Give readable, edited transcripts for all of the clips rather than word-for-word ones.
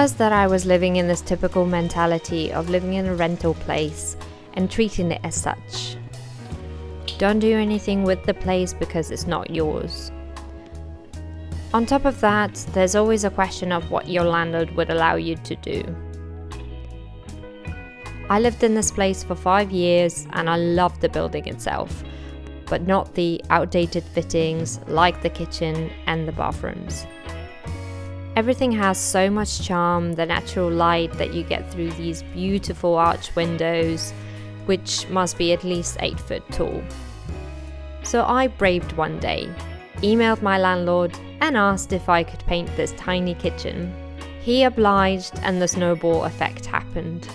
realized that I was living in this typical mentality of living in a rental place and treating it as such. Don't do anything with the place because it's not yours. On top of that, there's always a question of what your landlord would allow you to do. I lived in this place for 5 years and I loved the building itself, but not the outdated fittings like the kitchen and the bathrooms. Everything has so much charm, the natural light that you get through these beautiful arch windows, which must be at least 8 foot tall. So I braved one day, emailed my landlord and asked if I could paint this tiny kitchen. He obliged and the snowball effect happened.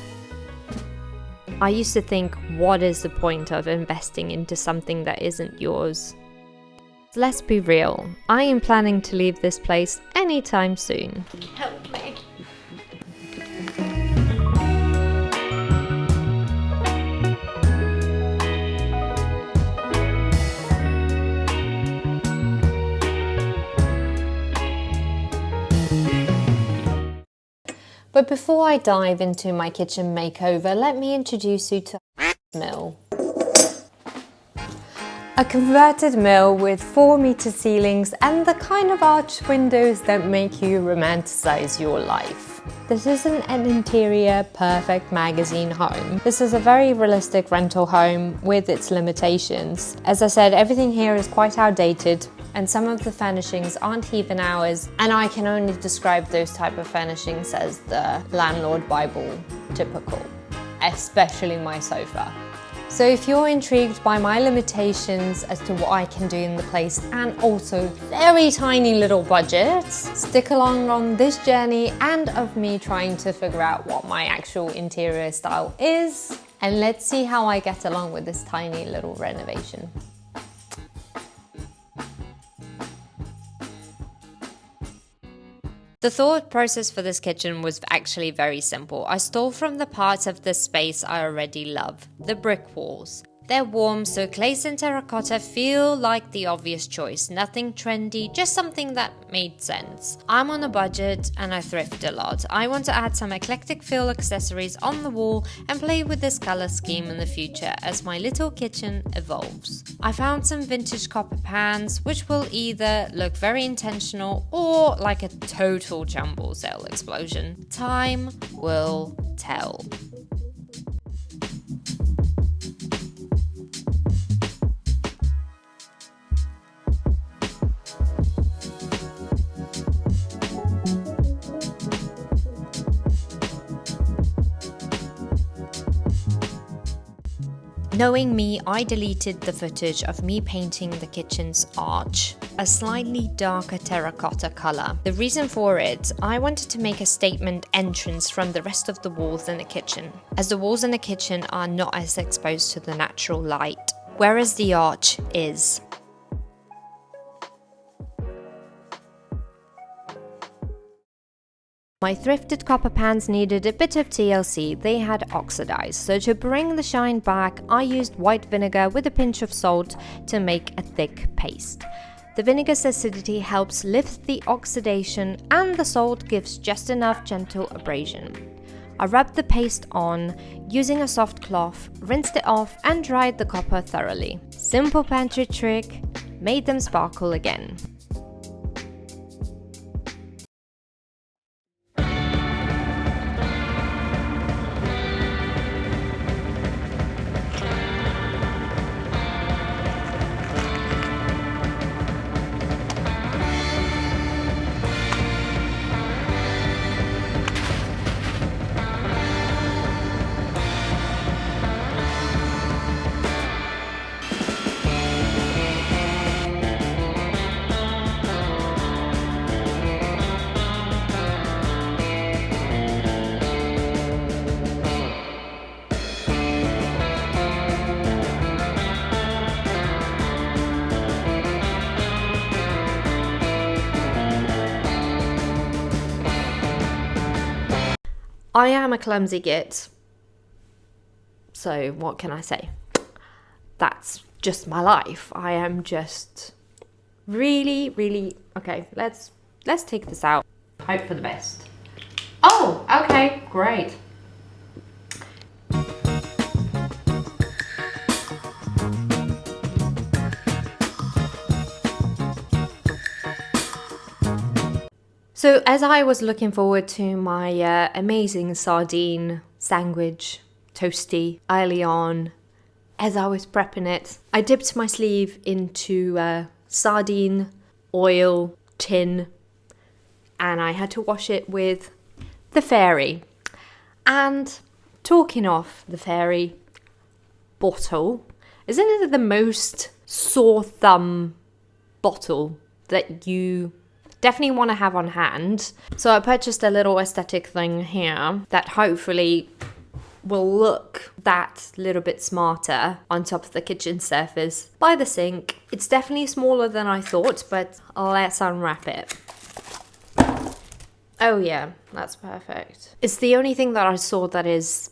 I used to think, what is the point of investing into something that isn't yours? Let's be real, I am planning to leave this place anytime soon. Help me. But before I dive into my kitchen makeover, let me introduce you to mill. A converted mill with 4-meter ceilings and the kind of arch windows that make you romanticize your life. This isn't an interior perfect magazine home. This is a very realistic rental home with its limitations. As I said, everything here is quite outdated and some of the furnishings aren't even ours, and I can only describe those type of furnishings as the landlord Bible typical, especially my sofa. So if you're intrigued by my limitations as to what I can do in the place and also very tiny little budgets, stick along on this journey and of me trying to figure out what my actual interior style is, and let's see how I get along with this tiny little renovation. The thought process for this kitchen was actually very simple. I stole from the parts of this space I already love, the brick walls. They're warm, so clays and terracotta feel like the obvious choice. Nothing trendy, just something that made sense. I'm on a budget and I thrift a lot. I want to add some eclectic feel accessories on the wall and play with this color scheme in the future as my little kitchen evolves. I found some vintage copper pans, which will either look very intentional or like a total jumble sale explosion. Time will tell. Knowing me, I deleted the footage of me painting the kitchen's arch a slightly darker terracotta color. The reason for it, I wanted to make a statement entrance from the rest of the walls in the kitchen, as the walls in the kitchen are not as exposed to the natural light, whereas the arch is. My thrifted copper pans needed a bit of TLC, they had oxidized, so to bring the shine back, I used white vinegar with a pinch of salt to make a thick paste. The vinegar's acidity helps lift the oxidation and the salt gives just enough gentle abrasion. I rubbed the paste on, using a soft cloth, rinsed it off and dried the copper thoroughly. Simple pantry trick, made them sparkle again. I am a clumsy git, so what can I say? That's just my life. I am just really, okay, let's take this out. Hope for the best. Oh, okay, great. So as I was looking forward to my amazing sardine sandwich, toasty, early on, as I was prepping it, I dipped my sleeve into sardine oil tin, and I had to wash it with the Fairy. And talking of the Fairy bottle, isn't it the most sore thumb bottle that you definitely want to have on hand? So I purchased a little aesthetic thing here that hopefully will look that little bit smarter on top of the kitchen surface by the sink. It's definitely smaller than I thought, but let's unwrap it. Oh yeah, that's perfect. It's the only thing that I saw that is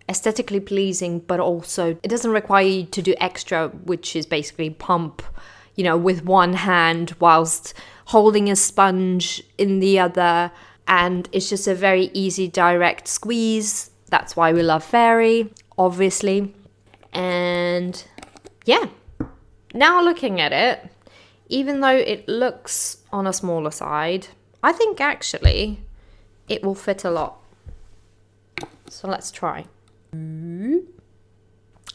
aesthetically pleasing, but also it doesn't require you to do extra, which is basically pump, with one hand whilst holding a sponge in the other. And it's just a very easy direct squeeze. That's why we love Fairy, obviously. And yeah, now looking at it, even though it looks on a smaller side, I think actually it will fit a lot. So let's try.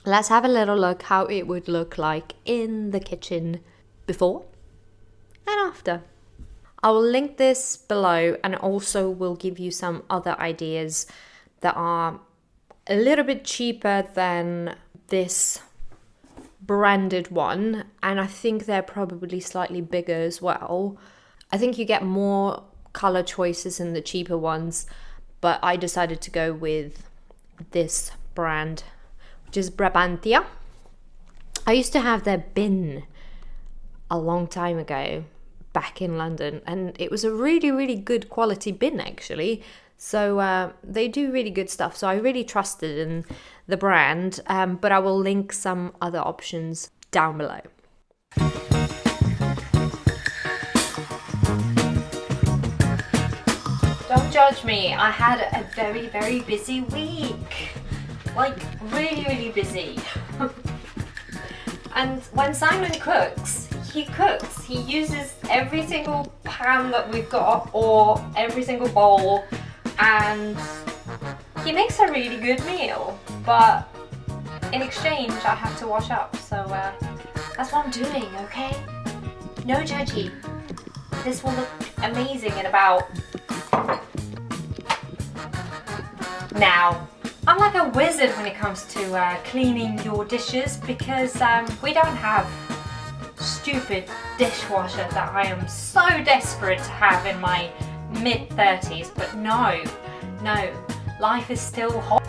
Let's have a little look how it would look like in the kitchen before and after. I will link this below, and also will give you some other ideas that are a little bit cheaper than this branded one, and I think they're probably slightly bigger as well. I think you get more color choices in the cheaper ones, but I decided to go with this brand, which is Brabantia. I used to have their bin a long time ago back in London, and it was a really, really good quality bin actually. So they do really good stuff. So I really trusted in the brand, but I will link some other options down below. Don't judge me. I had a very, very busy week. Like, really, really busy. And when Simon cooks, he uses every single pan that we've got, or every single bowl, and he makes a really good meal. But in exchange, I have to wash up. So that's what I'm doing, okay? No judgy. This will look amazing in about... Now, I'm like a wizard when it comes to cleaning your dishes, because we don't have stupid dishwasher that I am so desperate to have in my mid-30s. But no, life is still hot.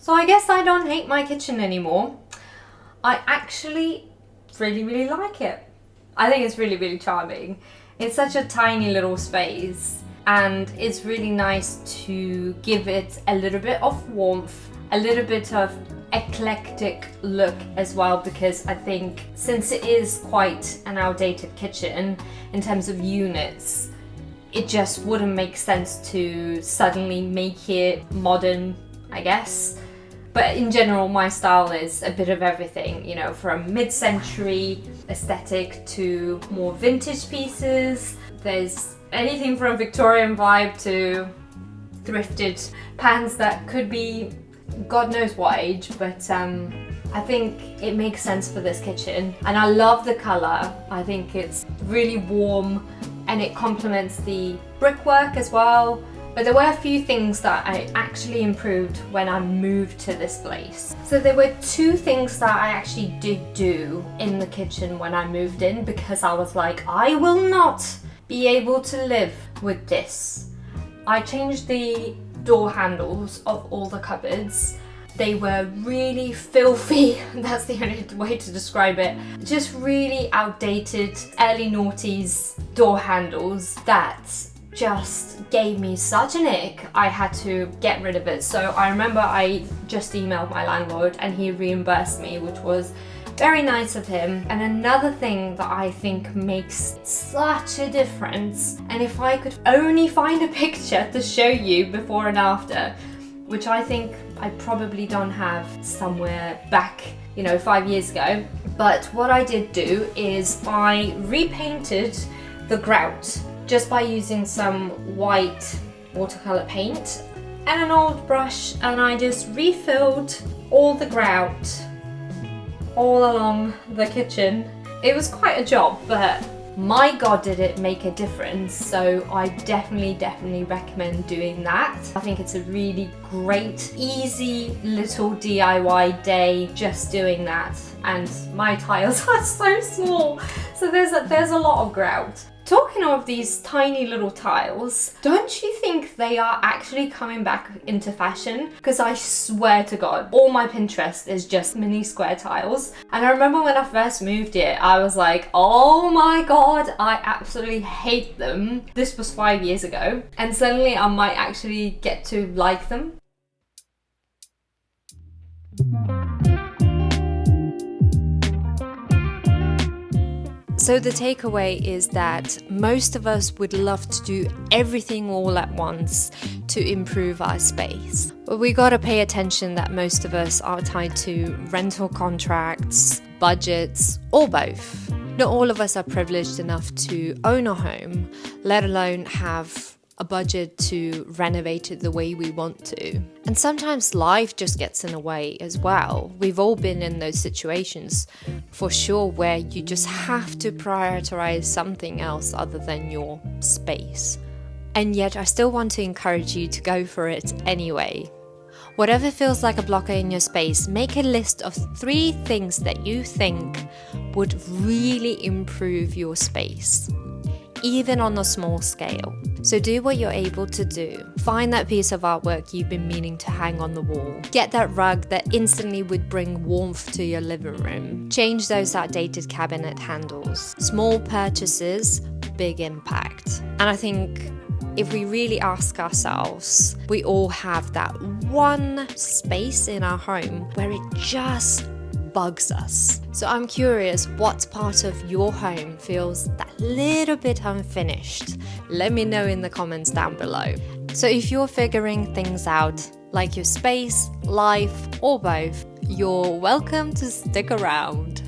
So I guess I don't hate my kitchen anymore. I actually really, really like it. I think it's really, really charming. It's such a tiny little space, and it's really nice to give it a little bit of warmth, a little bit of eclectic look as well, because I think since it is quite an outdated kitchen in terms of units, it just wouldn't make sense to suddenly make it modern, I guess. But in general, my style is a bit of everything, you know, from mid-century aesthetic to more vintage pieces. There's anything from Victorian vibe to thrifted pans that could be God knows what age, but I think it makes sense for this kitchen. And I love the colour. I think it's really warm and it complements the brickwork as well. But there were a few things that I actually improved when I moved to this place. So there were two things that I actually did do in the kitchen when I moved in, because I was like, I will not be able to live with this. I changed the door handles of all the cupboards. They were really filthy, that's the only way to describe it. Just really outdated, early noughties door handles that just gave me such an ick. I had to get rid of it. So I remember I just emailed my landlord and he reimbursed me, which was very nice of him. And another thing that I think makes such a difference, and if I could only find a picture to show you before and after, which I think I probably don't have somewhere back, 5 years ago. But what I did do is I repainted the grout just by using some white watercolor paint and an old brush, and I just refilled all the grout all along the kitchen. It was quite a job, but my God, did it make a difference. So I definitely recommend doing that. I think it's a really great, easy little DIY day just doing that. And my tiles are so small, so there's a lot of grout. Talking of these tiny little tiles, don't you think they are actually coming back into fashion? Because I swear to God, all my Pinterest is just mini square tiles. And I remember when I first moved here, I was like, oh my God, I absolutely hate them. This was 5 years ago. And suddenly I might actually get to like them. So the takeaway is that most of us would love to do everything all at once to improve our space. But we gotta pay attention that most of us are tied to rental contracts, budgets, or both. Not all of us are privileged enough to own a home, let alone have a budget to renovate it the way we want to. And sometimes life just gets in the way as well. We've all been in those situations for sure, where you just have to prioritize something else other than your space. And yet I still want to encourage you to go for it anyway. Whatever feels like a blocker in your space, make a list of 3 things that you think would really improve your space, even on a small scale. So do what you're able to do. Find that piece of artwork you've been meaning to hang on the wall. Get that rug that instantly would bring warmth to your living room. Change those outdated cabinet handles. Small purchases, big impact. And I think if we really ask ourselves, we all have that one space in our home where it just bugs us. So I'm curious, what part of your home feels that little bit unfinished? Let me know in the comments down below. So if you're figuring things out, like your space, life, or both, you're welcome to stick around.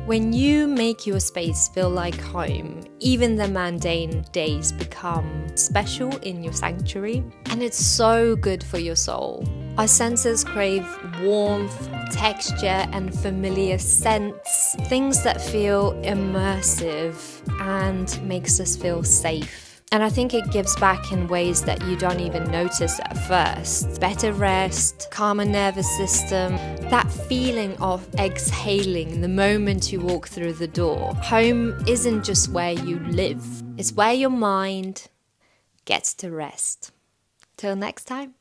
When you make your space feel like home, even the mundane days become special in your sanctuary, and it's so good for your soul. Our senses crave warmth, texture, and familiar scents, things that feel immersive and makes us feel safe. And I think it gives back in ways that you don't even notice at first. Better rest, calmer nervous system, that feeling of exhaling the moment you walk through the door. Home isn't just where you live, it's where your mind gets to rest. Till next time.